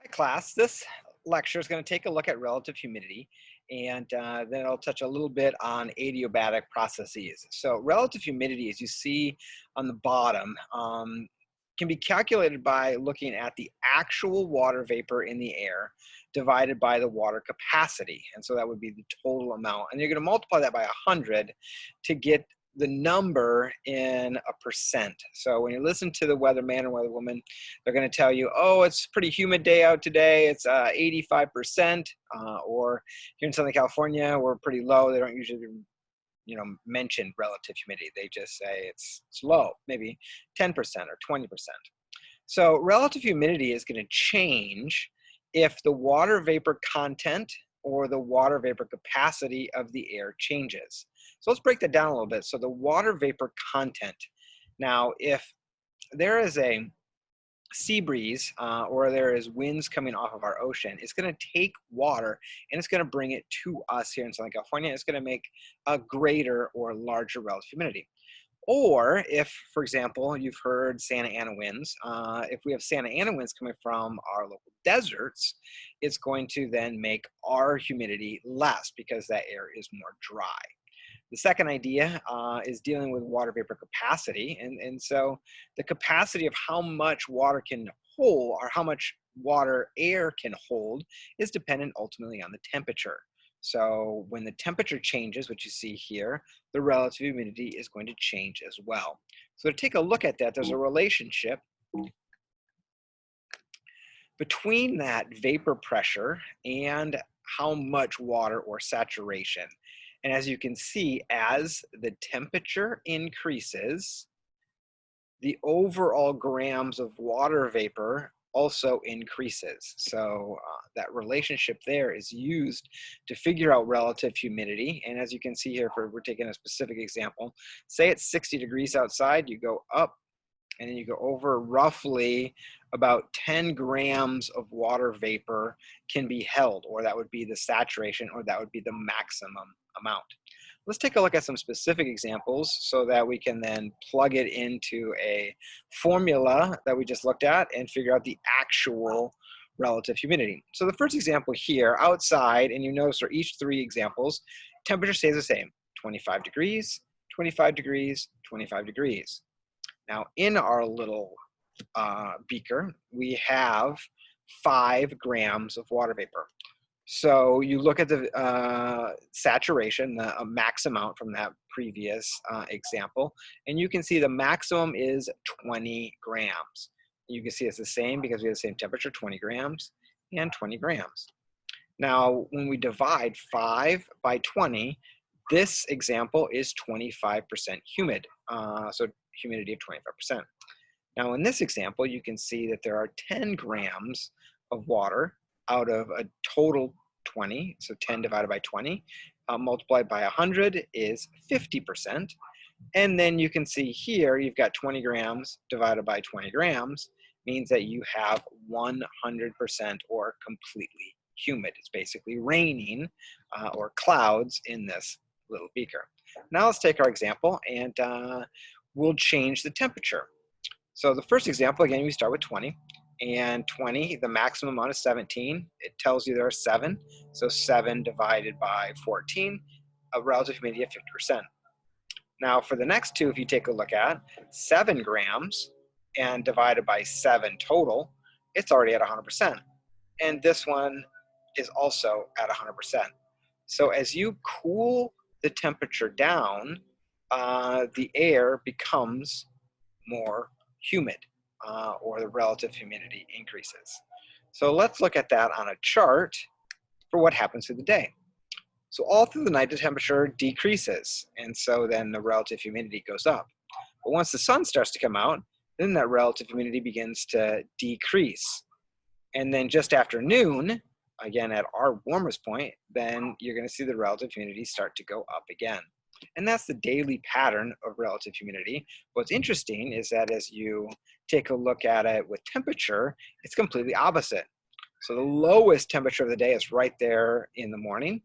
Hi, class. This lecture is going to take a look at relative humidity, and then it'll touch a little bit on adiabatic processes. So relative humidity, as you see on the bottom, can be calculated by looking at the actual water vapor in the air divided by the water capacity. And so that would be the total amount. And you're going to multiply that by 100 to get the number in a percent. So when you listen to the weatherman or weatherwoman, they're going to tell you, oh, it's a pretty humid day out today. It's 85%. Or here in Southern California, we're pretty low. They don't usually, mention relative humidity. They just say it's low, maybe 10% or 20%. So relative humidity is going to change if the water vapor content or the water vapor capacity of the air changes. So let's break that down a little bit. So the water vapor content. Now, if there is a sea breeze or there is winds coming off of our ocean, it's going to take water and it's going to bring it to us here in Southern California. It's going to make a greater or larger relative humidity. Or if, for example, you've heard Santa Ana winds, if we have Santa Ana winds coming from our local deserts, it's going to then make our humidity less because that air is more dry. The second idea is dealing with water vapor capacity. And so the capacity of how much water can hold or how much water air can hold is dependent ultimately on the temperature. So when the temperature changes, which you see here, the relative humidity is going to change as well. So to take a look at that, there's a relationship between that vapor pressure and how much water or saturation. And as you can see, as the temperature increases, the overall grams of water vapor also increases. So that relationship there is used to figure out relative humidity. And as you can see here, we're taking a specific example, say it's 60 degrees outside, you go up and then you go over, roughly about 10 grams of water vapor can be held, or that would be the saturation, or that would be the maximum amount. Let's take a look at some specific examples so that we can then plug it into a formula that we just looked at and figure out the actual relative humidity. So the first example here, outside, and you notice for each three examples, temperature stays the same, 25 degrees, 25 degrees, 25 degrees. Now in our little beaker, we have 5 grams of water vapor. So you look at the saturation, the max amount from that previous example, and you can see the maximum is 20 grams. You can see it's the same because we have the same temperature, 20 grams and 20 grams. Now, when we divide 5 by 20, this example is 25% humid, so humidity of 25%. Now, in this example, you can see that there are 10 grams of water out of a total 20, so 10 divided by 20, multiplied by 100 is 50%. And then you can see here, you've got 20 grams divided by 20 grams, means that you have 100% or completely humid. It's basically raining or clouds in this little beaker. Now let's take our example and we'll change the temperature. So the first example, again, we start with 20. And 20, the maximum amount is 17. It tells you there are 7. So 7 divided by 14, a relative humidity of 50%. Now for the next two, if you take a look at 7 grams and divided by 7 total, it's already at 100%. And this one is also at 100%. So as you cool the temperature down, the air becomes more humid. Or the relative humidity increases. So let's look at that on a chart for what happens through the day. So all through the night, the temperature decreases, and so then the relative humidity goes up. But once the sun starts to come out, then that relative humidity begins to decrease. And then just after noon, again at our warmest point, then you're going to see the relative humidity start to go up again. And that's the daily pattern of relative humidity. What's interesting is that as you take a look at it with temperature, it's completely opposite. So the lowest temperature of the day is right there in the morning.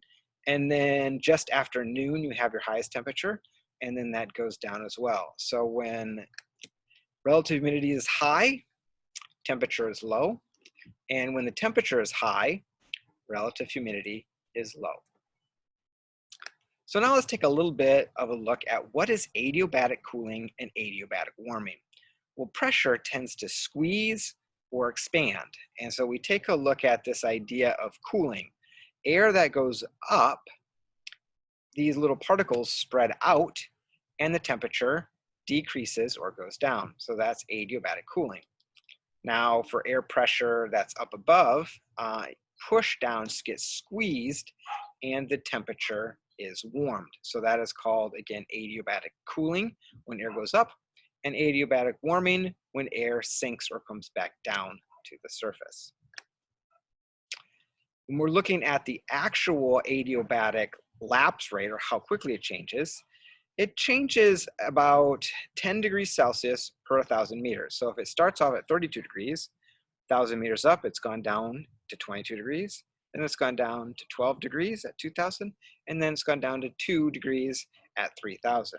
And then just after noon, you have your highest temperature, and then that goes down as well. So when relative humidity is high, temperature is low. And when the temperature is high, relative humidity is low. So now let's take a little bit of a look at what is adiabatic cooling and adiabatic warming. Well, pressure tends to squeeze or expand. And so we take a look at this idea of cooling. Air that goes up, these little particles spread out and the temperature decreases or goes down. So that's adiabatic cooling. Now for air pressure that's up above, push down gets squeezed and the temperature is warmed. So that is called, again, adiabatic cooling when air goes up, and adiabatic warming when air sinks or comes back down to the surface. When we're looking at the actual adiabatic lapse rate, or how quickly it changes about 10 degrees Celsius per 1,000 meters. So if it starts off at 32 degrees, 1,000 meters up, it's gone down to 22 degrees, and it's gone down to 12 degrees at 2,000, and then it's gone down to 2 degrees at 3,000.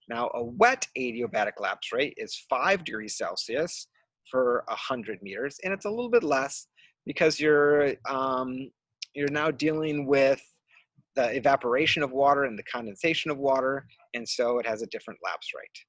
Now, a wet adiabatic lapse rate is 5 degrees Celsius for 100 meters, and it's a little bit less because you're now dealing with the evaporation of water and the condensation of water, and so it has a different lapse rate.